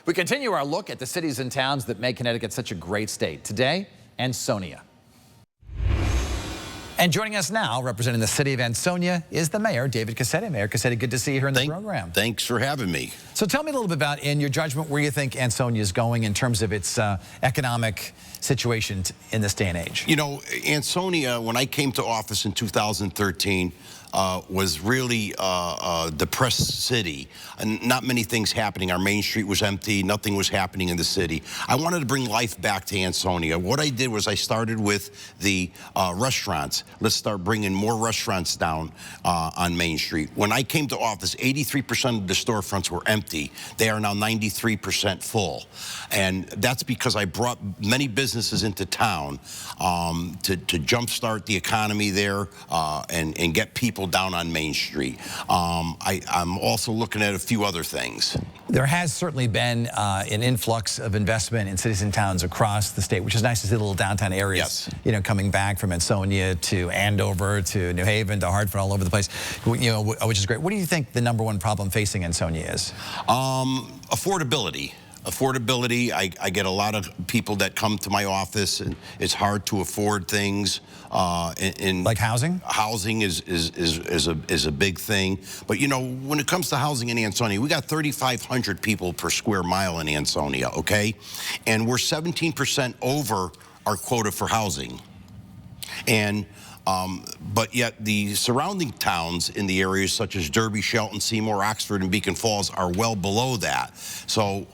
We continue our look at the cities and towns that make Connecticut such a great state. Today, Ansonia. And joining us now, representing the city of Ansonia, is the mayor, David Cassetti. Mayor Cassetti, good to see you here in the program. Thanks for having me. So tell me a little bit about, in your judgment, where you think Ansonia is going in terms of its economic situation in this day and age. You know, Ansonia, when I came to office in 2013, was really a depressed city, and not many things happening. Our main street was empty, nothing was happening in the city. I wanted to bring life back to Ansonia. What I did was I started with the restaurants. Let's start bringing more restaurants down on Main Street. When I came to office, 83% of the storefronts were empty. They are now 93% full. And that's because I brought many businesses into town to jumpstart the economy there and get people down on Main Street. I'm also looking at a few other things. There has certainly been an influx of investment in cities and towns across the state, which is nice to see the little downtown areas, you know, coming back from Ansonia to Andover to New Haven to Hartford, all over the place, you know, which is great. What do you think the #1 problem facing Ansonia is? Affordability. Affordability. I get a lot of people that come to my office, and it's hard to afford things. Like housing? Housing is a big thing. But you know, when it comes to housing in Ansonia, we got 3,500 people per square mile in Ansonia, okay? And we're 17% over our quota for housing. And but yet the surrounding towns in the areas such as Derby, Shelton, Seymour, Oxford, and Beacon Falls are well below that. So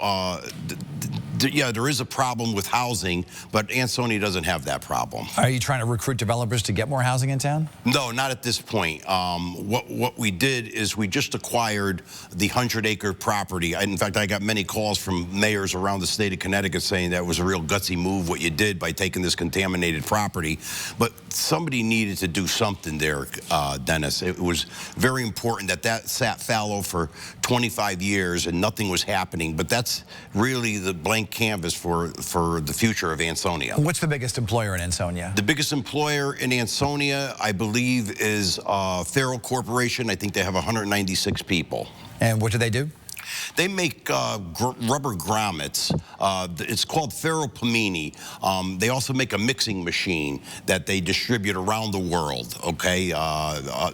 yeah, there is a problem with housing, but Ansonia doesn't have that problem. Are you trying to recruit developers to get more housing in town? No, not at this point. What we did is we just acquired the 100-acre property. In fact, I got many calls from mayors around the state of Connecticut saying that was a real gutsy move what you did by taking this contaminated property. But somebody needed to do something there, Dennis. It was very important that sat fallow for 25 years and nothing was happening. But that's really the blank canvas for the future of Ansonia. What's the biggest employer in Ansonia? The biggest employer in Ansonia, I believe, is Farrell Corporation. I think they have 196 people. And what do they do? They make rubber grommets. It's called Farrell Pamini. They also make a mixing machine that they distribute around the world, okay?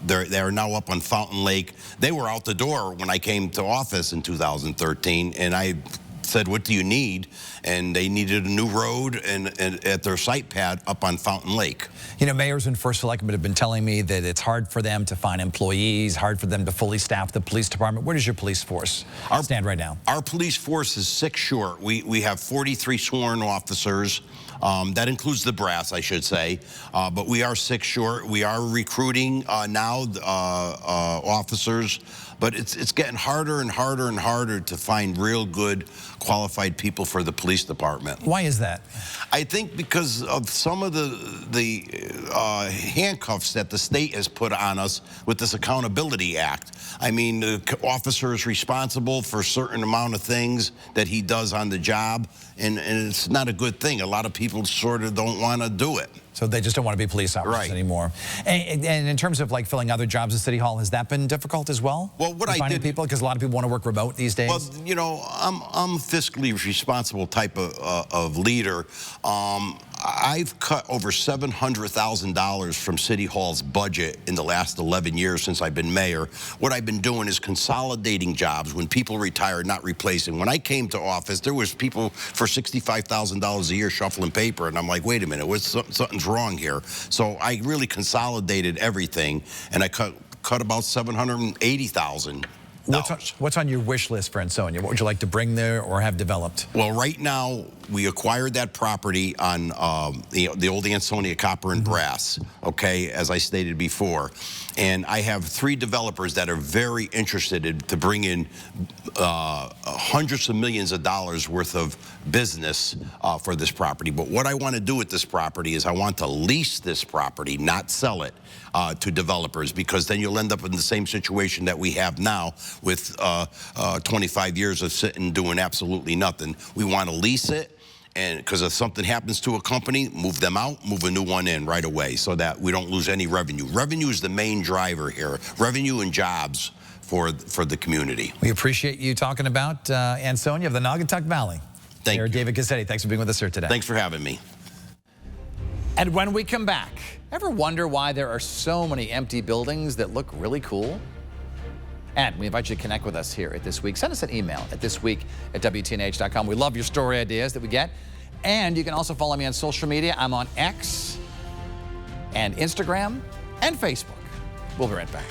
They're now up on Fountain Lake. They were out the door when I came to office in 2013, and I said, what do you need? And they needed a new road and at their site pad up on Fountain Lake. You know, mayors and first selectmen have been telling me that it's hard for them to find employees, hard for them to fully staff the police department. Where does your police force stand right now? Our police force is 6 short. We have 43 sworn officers. That includes the brass, I should say. But we are 6 short. We are recruiting now officers. But it's getting harder and harder and harder to find real good, qualified people for the police department. Why is that? I think because of some of the handcuffs that the state has put on us with this Accountability Act. I mean, the officer is responsible for a certain amount of things that he does on the job, and it's not a good thing. A lot of people sort of don't want to do it. So they just don't want to be police officers anymore. And in terms of like filling other jobs at City Hall, has that been difficult as well? Well, what I did, people, because a lot of people want to work remote these days. Well, you know, I'm a fiscally responsible type of leader. I've cut over $700,000 from City Hall's budget in the last 11 years since I've been mayor. What I've been doing is consolidating jobs. When people retire, not replacing. When I came to office, there was people for $65,000 a year shuffling paper, and I'm like, wait a minute, something's wrong here. So I really consolidated everything, and I cut about $780,000. What's on your wish list for Ansonia? What would you like to bring there or have developed? Well, right now, we acquired that property on the old Ansonia Copper and Brass, okay, as I stated before. And I have 3 developers that are very interested to bring in hundreds of millions of dollars worth of business for this property. But what I want to do with this property is I want to lease this property, not sell it to developers, because then you'll end up in the same situation that we have now with 25 years of sitting doing absolutely nothing. We want to lease it, and because if something happens to a company, move them out, move a new one in right away so that we don't lose any revenue. Revenue is the main driver here. Revenue and jobs for the community. We appreciate you talking about Ansonia of the Naugatuck Valley. Thank you. David Cassetti, thanks for being with us here today. Thanks for having me. And when we come back, ever wonder why there are so many empty buildings that look really cool? And we invite you to connect with us here at This Week. Send us an email at thisweek@WTNH.com. We love your story ideas that we get. And you can also follow me on social media. I'm on X and Instagram and Facebook. We'll be right back.